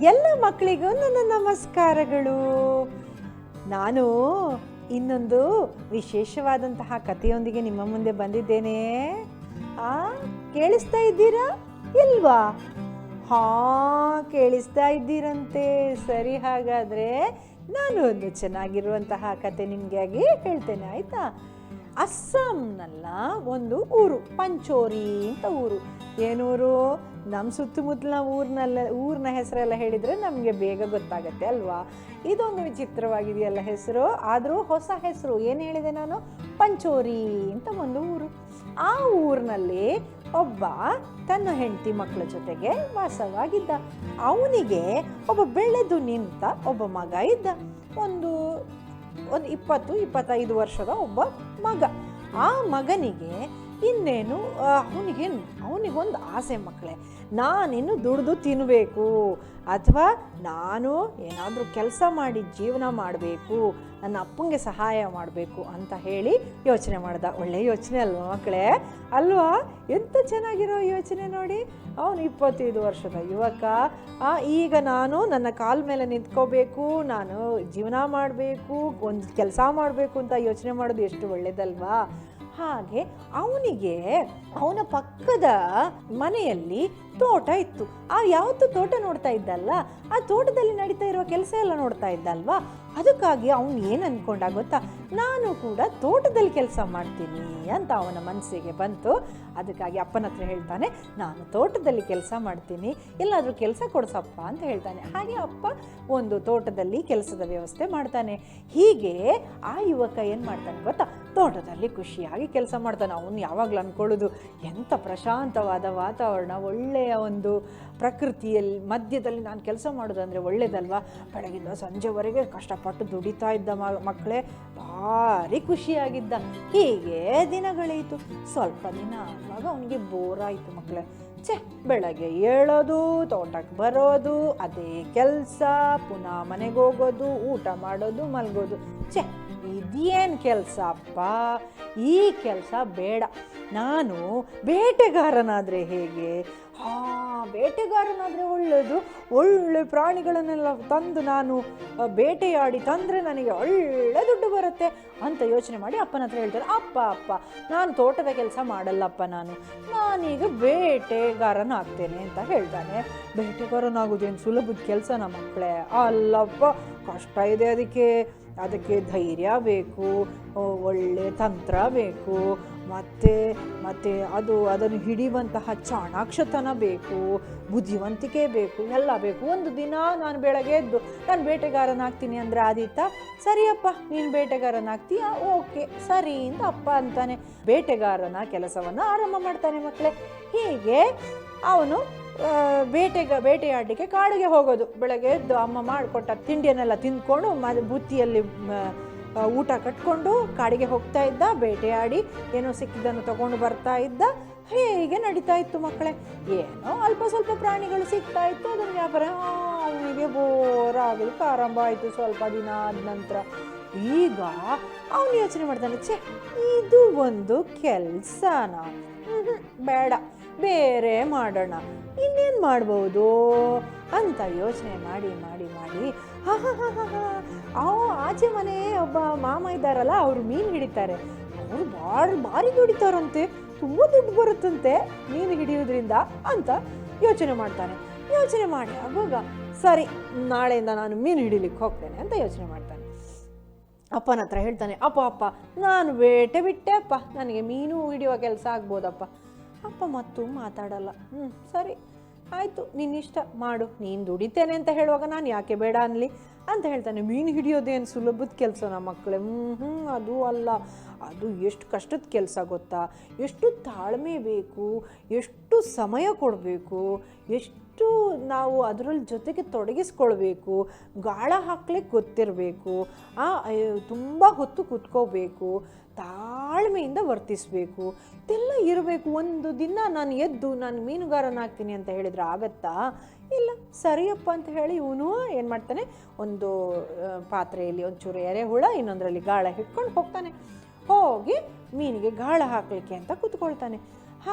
ಎಲ್ಲ ಮಕ್ಕಳಿಗೂ ನನ್ನ ನಮಸ್ಕಾರಗಳು. ನಾನು ಇನ್ನೊಂದು ವಿಶೇಷವಾದಂತಹ ಕಥೆಯೊಂದಿಗೆ ನಿಮ್ಮ ಮುಂದೆ ಬಂದಿದ್ದೇನೆ. ಕೇಳಿಸ್ತಾ ಇದ್ದೀರಾ ಇಲ್ವಾ? ಕೇಳಿಸ್ತಾ ಇದ್ದೀರಂತೆ. ಸರಿ, ಹಾಗಾದರೆ ನಾನು ಒಂದು ಚೆನ್ನಾಗಿರುವಂತಹ ಕತೆ ನಿಮಗಾಗಿ ಹೇಳ್ತೇನೆ, ಆಯಿತಾ? ಅಸ್ಸಾಂನಲ್ಲ ಒಂದು ಊರು, ಪಂಚೋರಿ ಅಂತ ಊರು. ಏನೂರು? ನಮ್ಮ ಸುತ್ತಮುತ್ತಲ ಊರಿನ ಹೆಸರೆಲ್ಲ ಹೇಳಿದರೆ ನಮಗೆ ಬೇಗ ಗೊತ್ತಾಗತ್ತೆ ಅಲ್ವಾ? ಇದೊಂದು ವಿಚಿತ್ರವಾಗಿದೆಯಲ್ಲ ಹೆಸರು, ಆದರೂ ಹೊಸ ಹೆಸರು. ಏನು ಹೇಳಿದೆ ನಾನು? ಪಂಚೋರಿ ಅಂತ ಒಂದು ಊರು. ಆ ಊರಿನಲ್ಲಿ ಒಬ್ಬ ತನ್ನ ಹೆಂಡತಿ ಮಕ್ಕಳ ಜೊತೆಗೆ ವಾಸವಾಗಿದ್ದ. ಅವನಿಗೆ ಒಬ್ಬ ಬೆಳೆದು ನಿಂತ ಒಬ್ಬ ಮಗ ಇದ್ದ. ಒಂದು 20-25 ವರ್ಷದ ಒಬ್ಬ ಮಗ. ಆ ಮಗನಿಗೆ ಇನ್ನೇನು ಅವನಿಗೊಂದು ಆಸೆ ಮಕ್ಕಳೇ, ನಾನಿನ್ನು ದುಡಿದು ತಿನ್ನಬೇಕು, ಅಥವಾ ನಾನು ಏನಾದರೂ ಕೆಲಸ ಮಾಡಿ ಜೀವನ ಮಾಡಬೇಕು, ನನ್ನ ಅಪ್ಪಂಗೆ ಸಹಾಯ ಮಾಡಬೇಕು ಅಂತ ಹೇಳಿ ಯೋಚನೆ ಮಾಡ್ದ. ಒಳ್ಳೆಯ ಯೋಚನೆ ಅಲ್ವಾ ಮಕ್ಕಳೇ? ಅಲ್ವಾ? ಎಂತ ಚೆನ್ನಾಗಿರೋ ಯೋಚನೆ ನೋಡಿ. ಅವನು 25 ವರ್ಷದ ಯುವಕ. ಈಗ ನಾನು ನನ್ನ ಕಾಲ ಮೇಲೆ ನಿಂತ್ಕೋಬೇಕು, ನಾನು ಜೀವನ ಮಾಡಬೇಕು, ಒಂದು ಕೆಲಸ ಮಾಡಬೇಕು ಅಂತ ಯೋಚನೆ ಮಾಡೋದು ಎಷ್ಟು ಒಳ್ಳೆಯದಲ್ವಾ? ಹಾಗೆ ಅವನಿಗೆ ಅವನ ಪಕ್ಕದ ಮನೆಯಲ್ಲಿ ತೋಟ ಇತ್ತು. ಯಾವತ್ತು ತೋಟ ನೋಡ್ತಾ ಇದ್ದಲ್ಲ, ಆ ತೋಟದಲ್ಲಿ ನಡೀತಾ ಇರುವ ಕೆಲಸ ಎಲ್ಲ ನೋಡ್ತಾ ಇದ್ದಲ್ವಾ? ಅದಕ್ಕಾಗಿ ಅವನು ಏನು ಅಂದ್ಕೊಂಡ ಗೊತ್ತಾ? ನಾನು ಕೂಡ ತೋಟದಲ್ಲಿ ಕೆಲಸ ಮಾಡ್ತೀನಿ ಅಂತ ಅವನ ಮನಸ್ಸಿಗೆ ಬಂತು. ಅದಕ್ಕಾಗಿ ಅಪ್ಪನ ಹತ್ರ ಹೇಳ್ತಾನೆ, ನಾನು ತೋಟದಲ್ಲಿ ಕೆಲಸ ಮಾಡ್ತೀನಿ, ಎಲ್ಲಾದರೂ ಕೆಲಸ ಕೊಡಿಸಪ್ಪ ಅಂತ ಹೇಳ್ತಾನೆ. ಹಾಗೆ ಅಪ್ಪ ಒಂದು ತೋಟದಲ್ಲಿ ಕೆಲಸದ ವ್ಯವಸ್ಥೆ ಮಾಡ್ತಾನೆ. ಹೀಗೆ ಆ ಯುವಕ ಏನು ಮಾಡ್ತಾನೆ ಗೊತ್ತಾ? ತೋಟದಲ್ಲಿ ಖುಷಿಯಾಗಿ ಕೆಲಸ ಮಾಡ್ತಾನೆ. ಅವನು ಯಾವಾಗಲೂ ಅಂದ್ಕೊಳ್ಳೋದು, ಎಂಥ ಪ್ರಶಾಂತವಾದ ವಾತಾವರಣ, ಒಳ್ಳೆಯ ಒಂದು ಪ್ರಕೃತಿಯಲ್ಲಿ ಮಧ್ಯದಲ್ಲಿ ನಾನು ಕೆಲಸ ಮಾಡೋದಂದರೆ ಒಳ್ಳೆಯದಲ್ವಾ? ಬೆಳಗಿಂದ ಸಂಜೆವರೆಗೆ ಕಷ್ಟಪಟ್ಟು ದುಡಿತಾ ಇದ್ದ ಮಕ್ಕಳೇ, ಭಾರಿ ಖುಷಿಯಾಗಿದ್ದ. ಹೀಗೆ ದಿನಗಳಾಯಿತು. ಸ್ವಲ್ಪ ದಿನ ಆವಾಗ ಅವನಿಗೆ ಬೋರ್ ಆಯಿತು ಮಕ್ಕಳೇ. ಬೆಳಗ್ಗೆ ಏಳೋದು, ತೋಟಕ್ಕೆ ಬರೋದು, ಅದೇ ಕೆಲಸ, ಪುನಃ ಮನೆಗೆ ಹೋಗೋದು, ಊಟ ಮಾಡೋದು, ಮಲಗೋದು. ಇದೇನು ಕೆಲಸ ಅಪ್ಪ? ಈ ಕೆಲಸ ಬೇಡ, ನಾನು ಬೇಟೆಗಾರನಾದರೆ ಹೇಗೆ? ಬೇಟೆಗಾರನಾದರೆ ಒಳ್ಳೆಯದು, ಒಳ್ಳೆ ಪ್ರಾಣಿಗಳನ್ನೆಲ್ಲ ತಂದು ನಾನು ಬೇಟೆಯಾಡಿ ತಂದರೆ ನನಗೆ ಒಳ್ಳೆ ದುಡ್ಡು ಬರುತ್ತೆ ಅಂತ ಯೋಚನೆ ಮಾಡಿ ಅಪ್ಪನ ಹತ್ರ ಹೇಳ್ತಾರೆ, ಅಪ್ಪ ನಾನು ತೋಟದ ಕೆಲಸ ಮಾಡಲ್ಲಪ್ಪ, ನಾನೀಗ ಬೇಟೆಗಾರನಾಗ್ತೇನೆ ಅಂತ ಹೇಳ್ತಾನೆ. ಬೇಟೆಗಾರನಾಗೋದೇನು ಸುಲಭದ ಕೆಲಸನ ಮಕ್ಕಳೇ? ಅಲ್ಲಪ್ಪ, ಕಷ್ಟ ಇದೆ. ಅದಕ್ಕೆ ಧೈರ್ಯ ಬೇಕು, ಒಳ್ಳೆ ತಂತ್ರ ಬೇಕು, ಮತ್ತು ಅದನ್ನು ಹಿಡಿಯುವಂತಹ ಚಾಣಾಕ್ಷತನ ಬೇಕು, ಬುದ್ಧಿವಂತಿಕೆ ಬೇಕು, ಎಲ್ಲ ಬೇಕು. ಒಂದು ದಿನ ನಾನು ಬೆಳಗ್ಗೆ ಎದ್ದು ನಾನು ಬೇಟೆಗಾರನಾಗ್ತೀನಿ ಅಂದರೆ ಆದೀತಾ? ಸರಿಯಪ್ಪ, ನೀನು ಬೇಟೆಗಾರನಾಗ್ತೀಯ, ಓಕೆ ಸರಿ ಅಂತ ಅಪ್ಪ ಅಂತಾನೆ. ಬೇಟೆಗಾರನ ಕೆಲಸವನ್ನು ಆರಂಭ ಮಾಡ್ತಾನೆ ಮಕ್ಕಳೇ. ಹೀಗೆ ಅವನು ಬೇಟೆಯಾಡಲಿಕ್ಕೆ ಕಾಡಿಗೆ ಹೋಗೋದು. ಬೆಳಗ್ಗೆ ಎದ್ದು ಅಮ್ಮ ಮಾಡಿಕೊಟ್ಟ ತಿಂಡಿಯನ್ನೆಲ್ಲ ತಿಂದ್ಕೊಂಡು ಬುತ್ತಿಯಲ್ಲಿ ಊಟ ಕಟ್ಕೊಂಡು ಕಾಡಿಗೆ ಹೋಗ್ತಾ ಇದ್ದ. ಬೇಟೆಯಾಡಿ ಏನೋ ಸಿಕ್ಕಿದ್ದನ್ನು ತಗೊಂಡು ಬರ್ತಾ ಇದ್ದ. ಹೀಗೆ ನಡೀತಾ ಇತ್ತು ಮಕ್ಕಳೇ. ಏನೋ ಅಲ್ಪ ಸ್ವಲ್ಪ ಪ್ರಾಣಿಗಳು ಸಿಗ್ತಾ ಇತ್ತು, ಅದನ್ನು ವ್ಯಾಪಾರ. ಅವನಿಗೆ ಬೋರ್ ಆಗಲಿಕ್ಕೆ ಆರಂಭ ಆಯಿತು ಸ್ವಲ್ಪ ದಿನ ಆದ ನಂತರ. ಈಗ ಅವನು ಯೋಚನೆ ಮಾಡ್ತಾನೆ, ಇದು ಒಂದು ಕೆಲಸನ, ಬೇಡ, ಬೇರೆ ಮಾಡೋಣ, ಇನ್ನೇನು ಮಾಡ್ಬೋದು ಅಂತ ಯೋಚನೆ ಮಾಡಿ ಆಚೆ ಮನೆ ಒಬ್ಬ ಮಾಮ ಇದ್ದಾರಲ್ಲ, ಅವರು ಮೀನು ಹಿಡಿತಾರೆ. ಅವರು ಭಾರಿ ದುಡಿತಾರಂತೆ, ತುಂಬ ದುಡ್ಡು ಬರುತ್ತಂತೆ ಮೀನು ಹಿಡಿಯೋದ್ರಿಂದ ಅಂತ ಯೋಚನೆ ಮಾಡ್ತಾನೆ. ಯೋಚನೆ ಮಾಡಿ ಆಗುವಾಗ, ಸರಿ, ನಾಳೆಯಿಂದ ನಾನು ಮೀನು ಹಿಡಿಲಿಕ್ಕೆ ಹೋಗ್ತೇನೆ ಅಂತ ಯೋಚನೆ ಮಾಡ್ತಾನೆ. ಅಪ್ಪನ ಹತ್ರ ಹೇಳ್ತಾನೆ, ಅಪ್ಪ ನಾನು ಬೇಟೆ ಬಿಟ್ಟೆ ಅಪ್ಪ, ನನಗೆ ಮೀನು ಹಿಡಿಯುವ ಕೆಲಸ ಆಗ್ಬೋದಪ್ಪ. ಅಪ್ಪ ಮತ್ತೂ ಮಾತಾಡಲ್ಲ. ಸರಿ ಆಯಿತು, ನಿನ್ನಿಷ್ಟ ಮಾಡು, ನೀನು ದುಡಿತೇನೆ ಅಂತ ಹೇಳುವಾಗ ನಾನು ಯಾಕೆ ಬೇಡ ಅನ್ನಲಿ ಅಂತ ಹೇಳ್ತಾನೆ. ಮೀನು ಹಿಡಿಯೋದೇನು ಸುಲಭದ ಕೆಲಸನ ಮಕ್ಕಳೇ? ಅದು ಅಲ್ಲ, ಅದು ಎಷ್ಟು ಕಷ್ಟದ ಕೆಲಸ ಗೊತ್ತಾ? ಎಷ್ಟು ತಾಳ್ಮೆ ಬೇಕು, ಎಷ್ಟು ಸಮಯ ಕೊಡಬೇಕು, ಎಷ್ಟು ನಾವು ಅದರಲ್ಲಿ ಜೊತೆಗೆ ತೊಡಗಿಸ್ಕೊಳ್ಬೇಕು, ಗಾಳ ಹಾಕ್ಲಿಕ್ಕೆ ಗೊತ್ತಿರಬೇಕು, ತುಂಬ ಹೊತ್ತು ಕೂತ್ಕೋಬೇಕು, ತಾಳ್ಮೆಯಿಂದ ವರ್ತಿಸಬೇಕು, ಇದೆಲ್ಲ ಇರಬೇಕು. ಒಂದು ದಿನ ನಾನು ಎದ್ದು ನಾನು ಮೀನುಗಾರನಾಗ್ತೀನಿ ಅಂತ ಹೇಳಿದರೆ ಆಗತ್ತಾ? ಇಲ್ಲ. ಸರಿಯಪ್ಪ ಅಂತ ಹೇಳಿ ಇವನು ಏನು ಮಾಡ್ತಾನೆ, ಒಂದು ಪಾತ್ರೆಯಲ್ಲಿ ಒಂಚೂರು ಎರೆಹುಳ, ಇನ್ನೊಂದರಲ್ಲಿ ಗಾಳ ಹಿಡ್ಕೊಂಡು ಹೋಗ್ತಾನೆ. ಹೋಗಿ ಮೀನಿಗೆ ಗಾಳ ಹಾಕಲಿಕ್ಕೆ ಅಂತ ಕೂತ್ಕೊಳ್ತಾನೆ.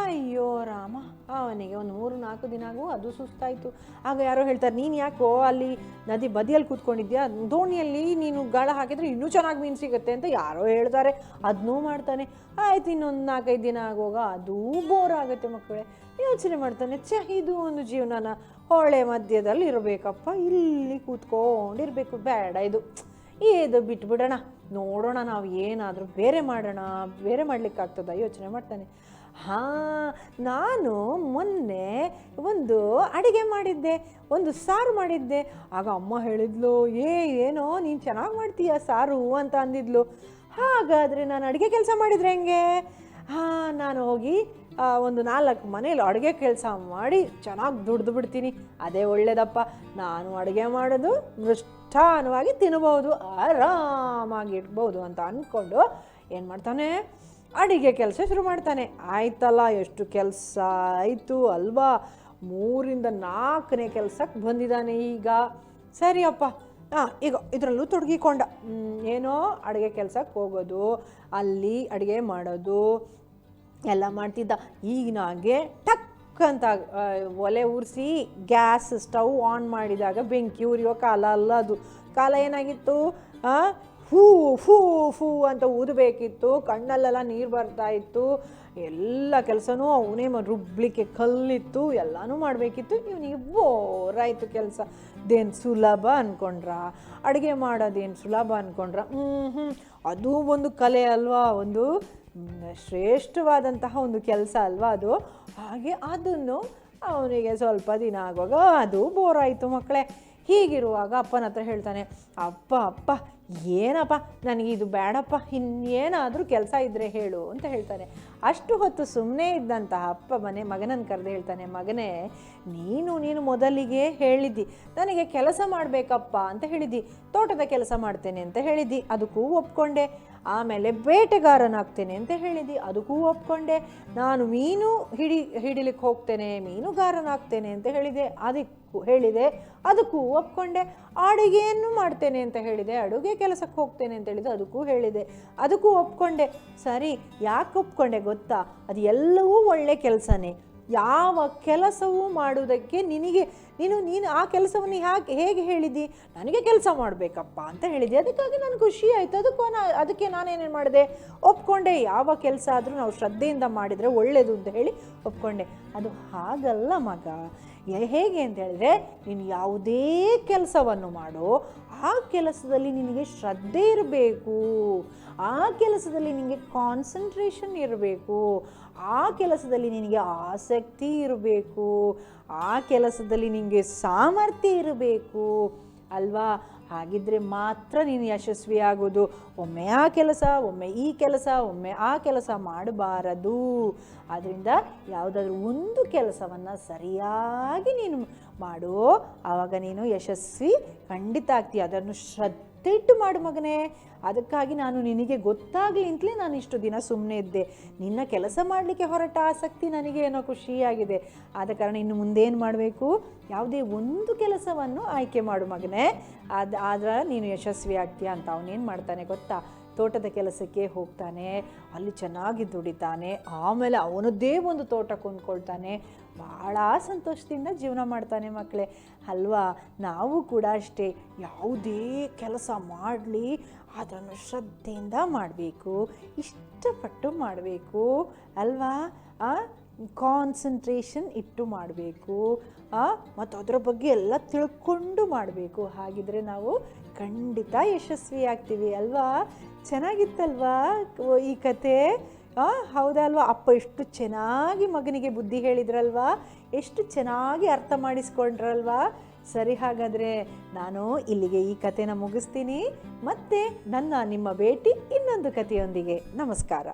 ಅಯ್ಯೋ ರಾಮ, ಅವನಿಗೆ ಒಂದು 3-4 ದಿನ ಆಗು ಅದು ಸುಸ್ತಾಯಿತು. ಆಗ ಯಾರೋ ಹೇಳ್ತಾರೆ, ನೀನು ಯಾಕೋ ಅಲ್ಲಿ ನದಿ ಬದಿಯಲ್ಲಿ ಕೂತ್ಕೊಂಡಿದ್ಯಾ, ದೋಣಿಯಲ್ಲಿ ನೀನು ಗಾಳ ಹಾಕಿದರೆ ಇನ್ನೂ ಚೆನ್ನಾಗಿ ಮೀನು ಸಿಗುತ್ತೆ ಅಂತ ಯಾರೋ ಹೇಳ್ತಾರೆ, ಅದನ್ನೂ ಮಾಡ್ತಾನೆ. ಆಯ್ತು, ಇನ್ನೊಂದು 4-5 ದಿನ ಆಗೋಗ ಅದೂ ಬೋರ್ ಆಗುತ್ತೆ ಮಕ್ಕಳೇ. ಯೋಚನೆ ಮಾಡ್ತಾನೆ, ಇದು ಒಂದು ಜೀವನನ ಹೊಳೆ ಮಧ್ಯದಲ್ಲಿ ಇರಬೇಕಪ್ಪ, ಇಲ್ಲಿ ಕೂತ್ಕೊಂಡಿರ್ಬೇಕು, ಬೇಡ ಇದು ಬಿಟ್ಬಿಡೋಣ, ನೋಡೋಣ ನಾವು ಏನಾದರೂ ಬೇರೆ ಮಾಡೋಣ, ಬೇರೆ ಮಾಡಲಿಕ್ಕಾಗ್ತದ ಯೋಚನೆ ಮಾಡ್ತಾನೆ. ನಾನು ಮೊನ್ನೆ ಒಂದು ಅಡುಗೆ ಮಾಡಿದ್ದೆ, ಒಂದು ಸಾರು ಮಾಡಿದ್ದೆ. ಆಗ ಅಮ್ಮ ಹೇಳಿದ್ಲು, ಏನೋ ನೀನು ಚೆನ್ನಾಗಿ ಮಾಡ್ತೀಯ ಸಾರು ಅಂತ ಅಂದಿದ್ಲು. ಹಾಗಾದರೆ ನಾನು ಅಡುಗೆ ಕೆಲಸ ಮಾಡಿದರೆ ಹೆಂಗೆ? ನಾನು ಹೋಗಿ ಒಂದು 4 ಮನೇಲಿ ಅಡುಗೆ ಕೆಲಸ ಮಾಡಿ ಚೆನ್ನಾಗಿ ದುಡ್ದು ಬಿಡ್ತೀನಿ, ಅದೇ ಒಳ್ಳೇದಪ್ಪ. ನಾನು ಅಡುಗೆ ಮಾಡೋದು ಮೃಷ್ಟಾನವಾಗಿ ತಿನ್ಬೋದು, ಆರಾಮಾಗಿ ಇಡ್ಬೋದು ಅಂತ ಅಂದ್ಕೊಂಡು ಏನು ಮಾಡ್ತಾನೆ, ಅಡುಗೆ ಕೆಲಸ ಶುರು ಮಾಡ್ತಾನೆ. ಆಯ್ತಲ್ಲ, ಎಷ್ಟು ಕೆಲಸ ಆಯಿತು ಅಲ್ವಾ, 3-4ನೇ ಕೆಲಸಕ್ಕೆ ಬಂದಿದ್ದಾನೆ ಈಗ. ಸರಿಯಪ್ಪ, ಈಗ ಇದರಲ್ಲೂ ತೊಡಗಿಕೊಂಡ. ಏನೋ ಅಡುಗೆ ಕೆಲಸಕ್ಕೆ ಹೋಗೋದು, ಅಲ್ಲಿ ಅಡುಗೆ ಮಾಡೋದು ಎಲ್ಲ ಮಾಡ್ತಿದ್ದ. ಈಗಿನಾಗೆ ಟಕ್ ಅಂತ ಒಲೆ ಉರಿಸಿ ಗ್ಯಾಸ್ ಸ್ಟವ್ ಆನ್ ಮಾಡಿದಾಗ ಬೆಂಕಿ ಉರಿಯೋ ಕಾಲ ಅಲ್ಲ ಅದು. ಕಾಲ ಏನಾಗಿತ್ತು, ಫೂ ಫೂ ಫೂ ಅಂತ ಊದಬೇಕಿತ್ತು, ಕಣ್ಣಲ್ಲೆಲ್ಲ ನೀರು ಬರ್ತಾಯಿತ್ತು, ಎಲ್ಲ ಕೆಲಸನೂ ಅವನೇ ರುಬ್ಲಿಕ್ಕೆ ಕಲ್ಲಿತ್ತು, ಎಲ್ಲನೂ ಮಾಡಬೇಕಿತ್ತು. ಇವನಿಗೆ ಬೋರಾಯಿತು ಕೆಲಸ. ಇದೇನು ಸುಲಭ ಅಂದ್ಕೊಂಡ್ರ, ಅಡುಗೆ ಮಾಡೋದೇನು ಸುಲಭ ಅಂದ್ಕೊಂಡ್ರ? ಅದು ಒಂದು ಕಲೆ ಅಲ್ವಾ, ಒಂದು ಶ್ರೇಷ್ಠವಾದಂತಹ ಒಂದು ಕೆಲಸ ಅಲ್ವಾ ಅದು. ಹಾಗೆ ಅದನ್ನು ಅವನಿಗೆ ಸ್ವಲ್ಪ ದಿನ ಆಗುವಾಗ ಅದು ಬೋರಾಯಿತು ಮಕ್ಕಳೇ. ಹೀಗಿರುವಾಗ ಅಪ್ಪನ ಹತ್ರ ಹೇಳ್ತಾನೆ, ಅಪ್ಪ ಏನಪ್ಪ, ನನಗೆ ಇದು ಬೇಡಪ್ಪ, ಇನ್ನೇನಾದರೂ ಕೆಲಸ ಇದ್ದರೆ ಹೇಳು ಅಂತ ಹೇಳ್ತಾನೆ. ಅಷ್ಟು ಹೊತ್ತು ಸುಮ್ಮನೆ ಇದ್ದಂತಹ ಅಪ್ಪ ಮಗನನ್ನು ಕರೆದು ಹೇಳ್ತಾನೆ, ಮಗನೇ, ನೀನು ಮೊದಲಿಗೆ ಹೇಳಿದ್ದಿ ನನಗೆ ಕೆಲಸ ಮಾಡಬೇಕಪ್ಪ ಅಂತ ಹೇಳಿದ್ದಿ, ತೋಟದ ಕೆಲಸ ಮಾಡ್ತೇನೆ ಅಂತ ಹೇಳಿದ್ದಿ, ಅದಕ್ಕೂ ಒಪ್ಕೊಂಡೆ. ಆಮೇಲೆ ಬೇಟೆಗಾರನಾಗ್ತೇನೆ ಅಂತ ಹೇಳಿದ್ದಿ, ಅದಕ್ಕೂ ಒಪ್ಕೊಂಡೆ. ನಾನು ಮೀನು ಹಿಡಿಲಿಕ್ಕೆ ಹೋಗ್ತೇನೆ, ಮೀನುಗಾರನಾಗ್ತೇನೆ ಅಂತ ಹೇಳಿದೆ, ಅದಕ್ಕೂ ಒಪ್ಕೊಂಡೆ. ಅಡುಗೆಯನ್ನು ಮಾಡ್ತೇನೆ ಅಂತ ಹೇಳಿದೆ, ಅಡುಗೆ ಕೆಲಸಕ್ಕೆ ಹೋಗ್ತೇನೆ ಅಂತ ಹೇಳಿದೆ, ಅದಕ್ಕೂ ಒಪ್ಕೊಂಡೆ. ಸರಿ, ಯಾಕೆ ಒಪ್ಕೊಂಡೆ ಗೊತ್ತಾ? ಅದು ಎಲ್ಲವೂ ಒಳ್ಳೆ ಕೆಲಸನೇ. ಯಾವ ಕೆಲಸವೂ ಮಾಡುವುದಕ್ಕೆ ನೀನು ಆ ಕೆಲಸವನ್ನು ಹೇಗೆ ಹೇಳಿದ್ದಿ? ನನಗೆ ಕೆಲಸ ಮಾಡಬೇಕಪ್ಪ ಅಂತ ಹೇಳಿದ್ದೆ, ಅದಕ್ಕಾಗಿ ನನಗೆ ಖುಷಿ ಆಯಿತು, ಅದಕ್ಕೆ ನಾನೇನೇನು ಮಾಡಿದೆ, ಒಪ್ಕೊಂಡೆ. ಯಾವ ಕೆಲಸ ಆದರೂ ನಾವು ಶ್ರದ್ಧೆಯಿಂದ ಮಾಡಿದರೆ ಒಳ್ಳೆಯದು ಅಂತ ಹೇಳಿ ಒಪ್ಕೊಂಡೆ. ಅದು ಹಾಗಲ್ಲ ಮಗ. ಹೇಗೆ ಅಂತ ಹೇಳಿದ್ರೆ, ನೀನು ಯಾವುದೇ ಕೆಲಸವನ್ನು ಮಾಡು, ಆ ಕೆಲಸದಲ್ಲಿ ನಿನಗೆ ಶ್ರದ್ಧೆ ಇರಬೇಕು, ಆ ಕೆಲಸದಲ್ಲಿ ನಿನಗೆ ಕಾನ್ಸಂಟ್ರೇಷನ್ ಇರಬೇಕು, ಆ ಕೆಲಸದಲ್ಲಿ ನಿನಗೆ ಆಸಕ್ತಿ ಇರಬೇಕು, ಆ ಕೆಲಸದಲ್ಲಿ ನಿನಗೆ ಸಾಮರ್ಥ್ಯ ಇರಬೇಕು ಅಲ್ವಾ? ಹಾಗಿದ್ರೆ ಮಾತ್ರ ನೀನು ಯಶಸ್ವಿ ಆಗೋದು. ಒಮ್ಮೆ ಆ ಕೆಲಸ, ಒಮ್ಮೆ ಈ ಕೆಲಸ, ಒಮ್ಮೆ ಆ ಕೆಲಸ ಮಾಡಬಾರದು. ಆದ್ದರಿಂದ ಯಾವುದಾದ್ರೂ ಒಂದು ಕೆಲಸವನ್ನು ಸರಿಯಾಗಿ ನೀನು ಮಾಡು, ಆವಾಗ ನೀನು ಯಶಸ್ವಿ ಖಂಡಿತ ಆಗ್ತೀಯ. ಅದನ್ನು ಶ್ರದ್ಧೆ ಇಟ್ಟು ಮಾಡು ಮಗನೇ. ಅದಕ್ಕಾಗಿ ನಾನು ನಿನಗೆ ಗೊತ್ತಾಗಲಿ ಅಂತಲೇ ನಾನು ಇಷ್ಟು ದಿನ ಸುಮ್ಮನೆ ಇದ್ದೆ. ನಿನ್ನ ಕೆಲಸ ಮಾಡಲಿಕ್ಕೆ ಹೊರಟ ಆಸಕ್ತಿ ನನಗೆ ಏನೋ ಖುಷಿಯಾಗಿದೆ. ಆದ ಕಾರಣ ಇನ್ನು ಮುಂದೇನು ಮಾಡಬೇಕು, ಯಾವುದೇ ಒಂದು ಕೆಲಸವನ್ನು ಆಯ್ಕೆ ಮಾಡು ಮಗನೇ, ಆದ್ರೆ ನೀನು ಯಶಸ್ವಿ ಆಗ್ತೀಯ ಅಂತ. ಅವನೇನು ಮಾಡ್ತಾನೆ ಗೊತ್ತಾ, ತೋಟದ ಕೆಲಸಕ್ಕೆ ಹೋಗ್ತಾನೆ, ಅಲ್ಲಿ ಚೆನ್ನಾಗಿ ದುಡಿತಾನೆ, ಆಮೇಲೆ ಅವನದ್ದೇ ಒಂದು ತೋಟ ಕೊಂಡ್ಕೊಳ್ತಾನೆ, ಭಾಳ ಸಂತೋಷದಿಂದ ಜೀವನ ಮಾಡ್ತಾನೆ ಮಕ್ಕಳೇ ಅಲ್ವಾ? ನಾವು ಕೂಡ ಅಷ್ಟೇ, ಯಾವುದೇ ಕೆಲಸ ಮಾಡಲಿ ಅದನ್ನು ಶ್ರದ್ಧೆಯಿಂದ ಮಾಡಬೇಕು, ಇಷ್ಟಪಟ್ಟು ಮಾಡಬೇಕು ಅಲ್ವಾ? ಕಾನ್ಸಂಟ್ರೇಷನ್ ಇಟ್ಟು ಮಾಡಬೇಕು, ಮತ್ತು ಅದರ ಬಗ್ಗೆ ಎಲ್ಲ ತಿಳ್ಕೊಂಡು ಮಾಡಬೇಕು. ಹಾಗಿದ್ರೆ ನಾವು ಖಂಡಿತ ಯಶಸ್ವಿ ಆಗ್ತೀವಿ ಅಲ್ವಾ? ಚೆನ್ನಾಗಿತ್ತಲ್ವಾ ಈ ಕತೆ? ಹೌದಲ್ವಾ? ಅಪ್ಪ ಎಷ್ಟು ಚೆನ್ನಾಗಿ ಮಗನಿಗೆ ಬುದ್ಧಿ ಹೇಳಿದ್ರಲ್ವಾ, ಎಷ್ಟು ಚೆನ್ನಾಗಿ ಅರ್ಥ ಮಾಡಿಸ್ಕೊಂಡ್ರಲ್ವಾ? ಸರಿ, ಹಾಗಾದರೆ ನಾನು ಇಲ್ಲಿಗೆ ಈ ಕಥೆನ ಮುಗಿಸ್ತೀನಿ. ಮತ್ತೆ ನಿಮ್ಮ ಭೇಟಿ ಇನ್ನೊಂದು ಕಥೆಯೊಂದಿಗೆ. ನಮಸ್ಕಾರ.